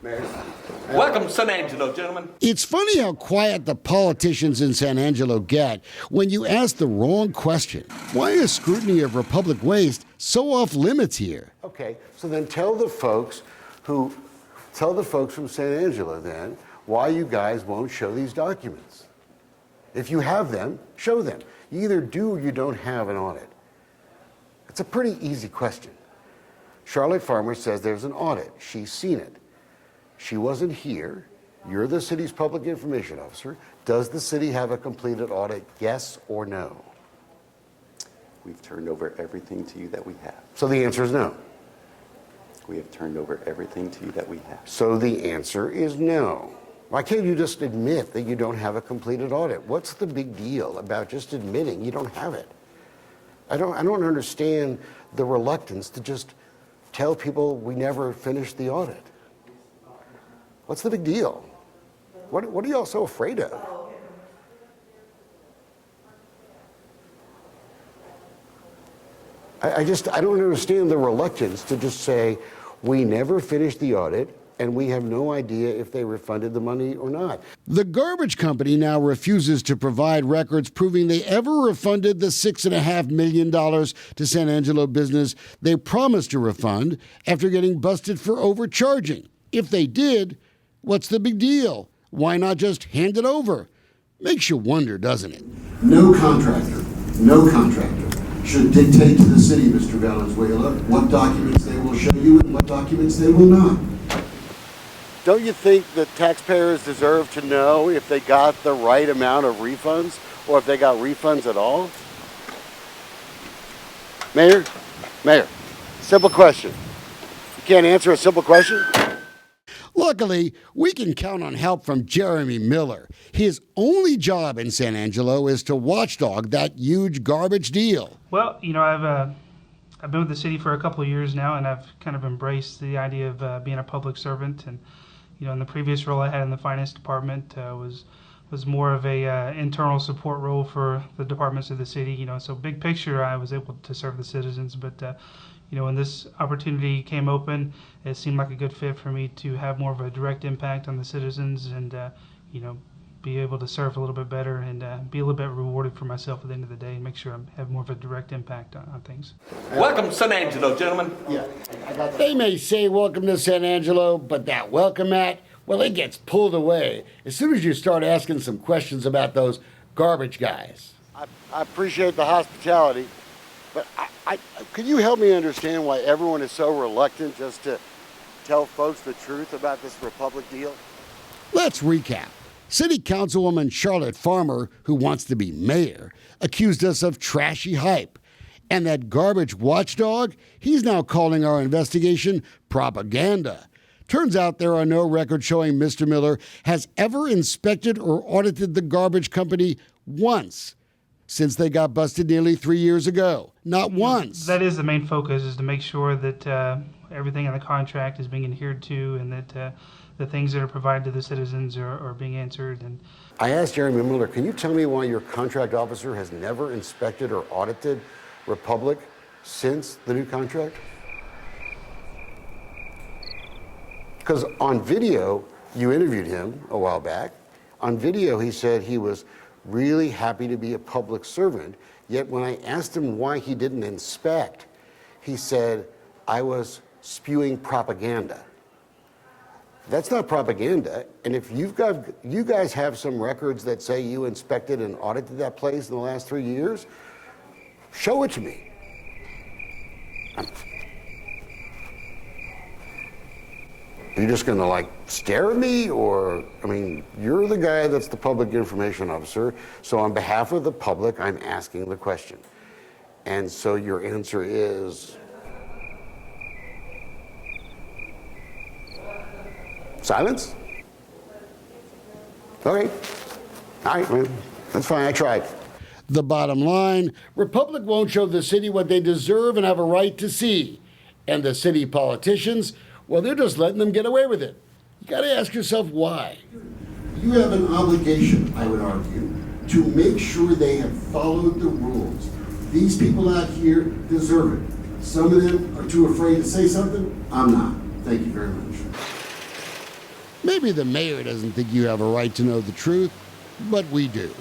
Welcome to San Angelo, gentlemen. It's funny how quiet the politicians in San Angelo get when you ask the wrong question. Why is scrutiny of Republic waste so off limits here? Okay, so then tell the folks from San Angelo then why you guys won't show these documents. If you have them, show them. You either do or you don't have an audit. It's a pretty easy question. Charlotte Farmer says there's an audit. She's seen it. She wasn't here. You're the city's public information officer. Does the city have a completed audit, yes or no? We've turned over everything to you that we have. So the answer is no. We have turned over everything to you that we have. So the answer is no. Why can't you just admit that you don't have a completed audit? What's the big deal about just admitting you don't have it? I don't understand the reluctance to just tell people we never finished the audit. What's the big deal? What are y'all so afraid of? I don't understand the reluctance to just say, we never finished the audit and we have no idea if they refunded the money or not. The garbage company now refuses to provide records proving they ever refunded the $6.5 million to San Angelo business they promised to refund after getting busted for overcharging. If they did, what's the big deal? Why not just hand it over? Makes you wonder, doesn't it? No contractor should dictate to the city, Mr. Valenzuela, what documents they will show you and what documents they will not. Don't you think the taxpayers deserve to know if they got the right amount of refunds or if they got refunds at all? Mayor, simple question. You can't answer a simple question? Luckily, we can count on help from Jeremy Miller. His only job in San Angelo is to watchdog that huge garbage deal. Well, I've been with the city for a couple of years now, and I've kind of embraced the idea of being a public servant. And in the previous role I had in the finance department was more of a internal support role for the departments of the city. So big picture, I was able to serve the citizens, but when this opportunity came open, it seemed like a good fit for me to have more of a direct impact on the citizens and, be able to serve a little bit better and be a little bit rewarded for myself at the end of the day and make sure I have more of a direct impact on things. Welcome to San Angelo, gentlemen. Yeah, I got that. They may say welcome to San Angelo, but that welcome mat, well, it gets pulled away as soon as you start asking some questions about those garbage guys. I appreciate the hospitality, but could you help me understand why everyone is so reluctant just to tell folks the truth about this Republic deal? Let's recap. City Councilwoman Charlotte Farmer, who wants to be mayor, accused us of trashy hype. And that garbage watchdog, he's now calling our investigation propaganda. Turns out there are no records showing Mr. Miller has ever inspected or audited the garbage company once since they got busted nearly 3 years ago. Not once. That is the main focus, is to make sure that everything in the contract is being adhered to and that the things that are provided to the citizens are being answered. And I asked Jeremy Miller, can you tell me why your contract officer has never inspected or audited Republic since the new contract? Because on video, you interviewed him a while back. On video, he said he was really happy to be a public servant. Yet when I asked him why he didn't inspect, he said, I was spewing propaganda. That's not propaganda. And if you guys have some records that say you inspected and audited that place in the last 3 years, show it to me. Are you just going to stare at me? Or, you're the guy that's the public information officer. So on behalf of the public, I'm asking the question. And so your answer is silence? Okay. All right, man. That's fine. I tried. The bottom line, Republic won't show the city what they deserve and have a right to see. And the city politicians, well, they're just letting them get away with it. You got to ask yourself why. You have an obligation, I would argue, to make sure they have followed the rules. These people out here deserve it. Some of them are too afraid to say something. I'm not. Thank you very much. Maybe the mayor doesn't think you have a right to know the truth, but we do.